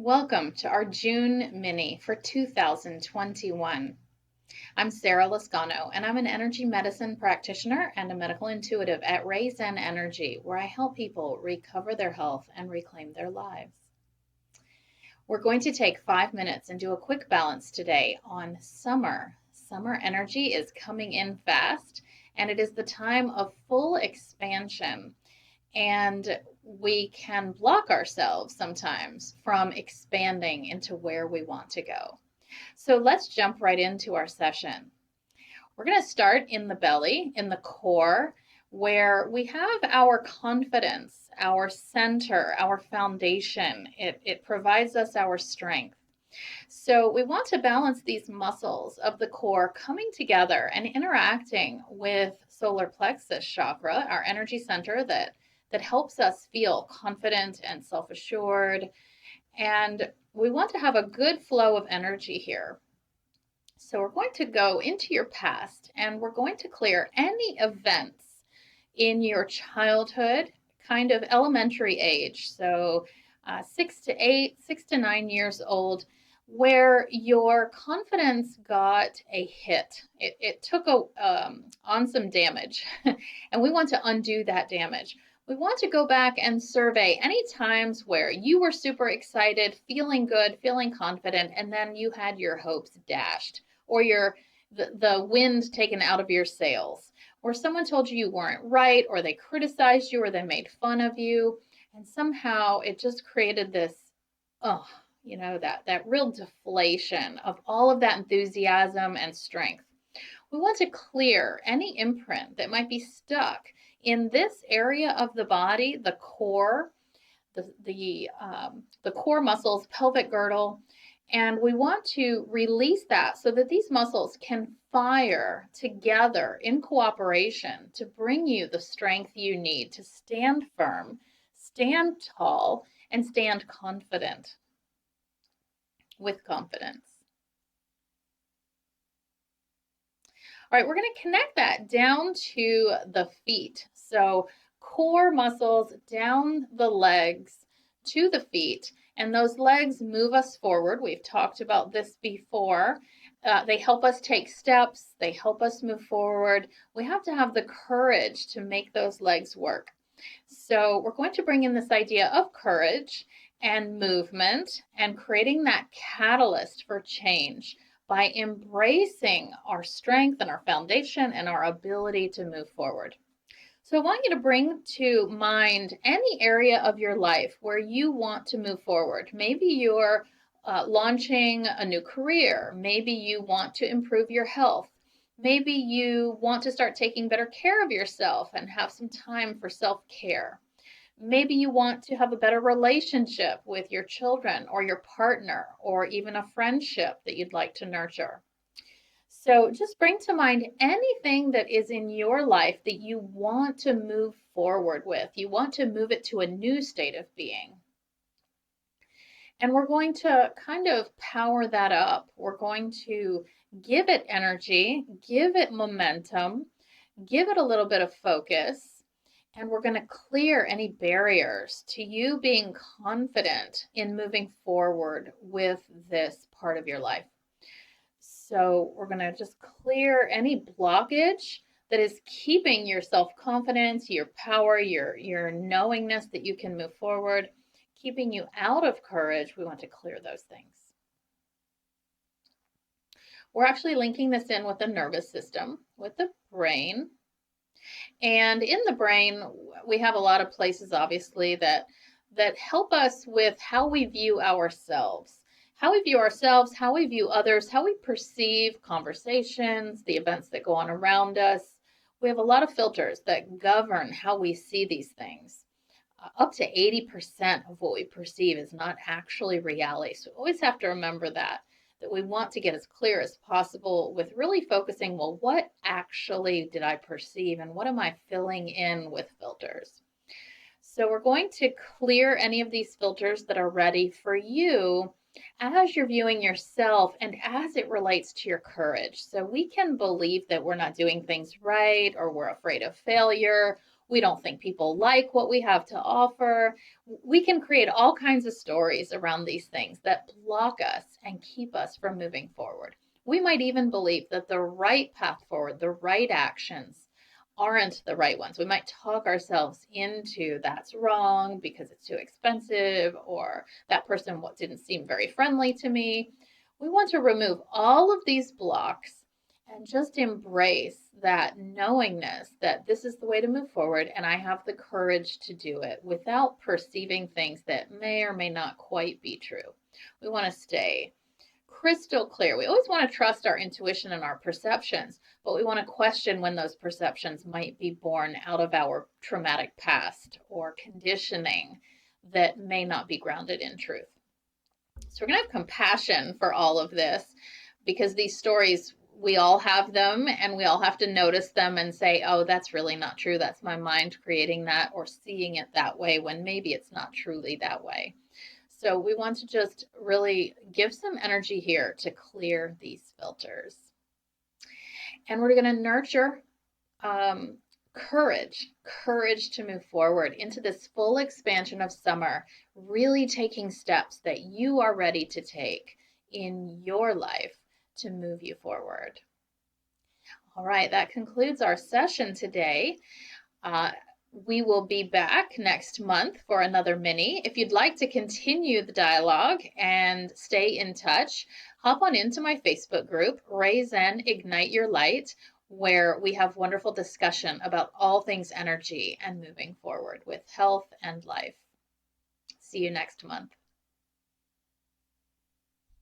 Welcome to our June mini for 2021. I'm Sarah Lascano, and I'm an energy medicine practitioner and a medical intuitive at Raise N Energy, where I help people recover their health and reclaim their lives. We're going to take 5 minutes and do a quick balance today on summer. Summer energy is coming in fast, and it is the time of full expansion. And we can block ourselves sometimes from expanding into where we want to go. So let's jump right into our session. We're going to start in the belly, in the core, where we have our confidence, our center, our foundation. It provides us our strength. So we want to balance these muscles of the core coming together and interacting with solar plexus chakra, our energy center that helps us feel confident and self-assured. And we want to have a good flow of energy here. So we're going to go into your past and we're going to clear any events in your childhood, kind of elementary age, so 6 to 8, 6 to 9 years old, where your confidence got a hit. It took on some damage, and we want to undo that damage. We want to go back and survey any times where you were super excited, feeling good, feeling confident, and then you had your hopes dashed, or the wind taken out of your sails, or someone told you weren't right, or they criticized you, or they made fun of you, and somehow it just created this, that real deflation of all of that enthusiasm and strength. We want to clear any imprint that might be stuck in this area of the body, the core, the core muscles, pelvic girdle, and we want to release that so that these muscles can fire together in cooperation to bring you the strength you need to stand firm, stand tall, and stand confident with confidence. All right, we're going to connect that down to the feet. So core muscles down the legs to the feet, and those legs move us forward. We've talked about this before. They help us take steps. They help us move forward. We have to have the courage to make those legs work. So we're going to bring in this idea of courage and movement and creating that catalyst for change by embracing our strength and our foundation and our ability to move forward. So I want you to bring to mind any area of your life where you want to move forward. Maybe you're launching a new career. Maybe you want to improve your health. Maybe you want to start taking better care of yourself and have some time for self-care. Maybe you want to have a better relationship with your children or your partner, or even a friendship that you'd like to nurture. So just bring to mind anything that is in your life that you want to move forward with. You want to move it to a new state of being. And we're going to kind of power that up. We're going to give it energy, give it momentum, give it a little bit of focus. And we're going to clear any barriers to you being confident in moving forward with this part of your life. So we're going to just clear any blockage that is keeping your self-confidence, your power, your knowingness that you can move forward, keeping you out of courage. We want to clear those things. We're actually linking this in with the nervous system, with the brain. And in the brain, we have a lot of places, obviously, that help us with how we view ourselves, how we view others, how we perceive conversations, the events that go on around us. We have a lot of filters that govern how we see these things. Up to 80% of what we perceive is not actually reality. So we always have to remember that we want to get as clear as possible with really focusing, well, what actually did I perceive and what am I filling in with filters? So we're going to clear any of these filters that are ready for you as you're viewing yourself and as it relates to your courage. So we can believe that we're not doing things right, or we're afraid of failure, We don't think people like what we have to offer. We can create all kinds of stories around these things that block us and keep us from moving forward. We might even believe that the right path forward, the right actions, aren't the right ones. We might talk ourselves into that's wrong because it's too expensive, or that person didn't seem very friendly to me. We want to remove all of these blocks and just embrace that knowingness that this is the way to move forward, and I have the courage to do it without perceiving things that may or may not quite be true. We want to stay crystal clear. We always want to trust our intuition and our perceptions, but we want to question when those perceptions might be born out of our traumatic past or conditioning that may not be grounded in truth. So we're going to have compassion for all of this, because these stories, we all have them, and we all have to notice them and say, oh, that's really not true. That's my mind creating that or seeing it that way when maybe it's not truly that way. So we want to just really give some energy here to clear these filters. And we're going to nurture courage to move forward into this full expansion of summer, really taking steps that you are ready to take in your life to move you forward. All right, that concludes our session today. We will be back next month for another mini. If you'd like to continue the dialogue and stay in touch, hop on into my Facebook group, Raise and Ignite Your Light, where we have wonderful discussion about all things energy and moving forward with health and life. See you next month.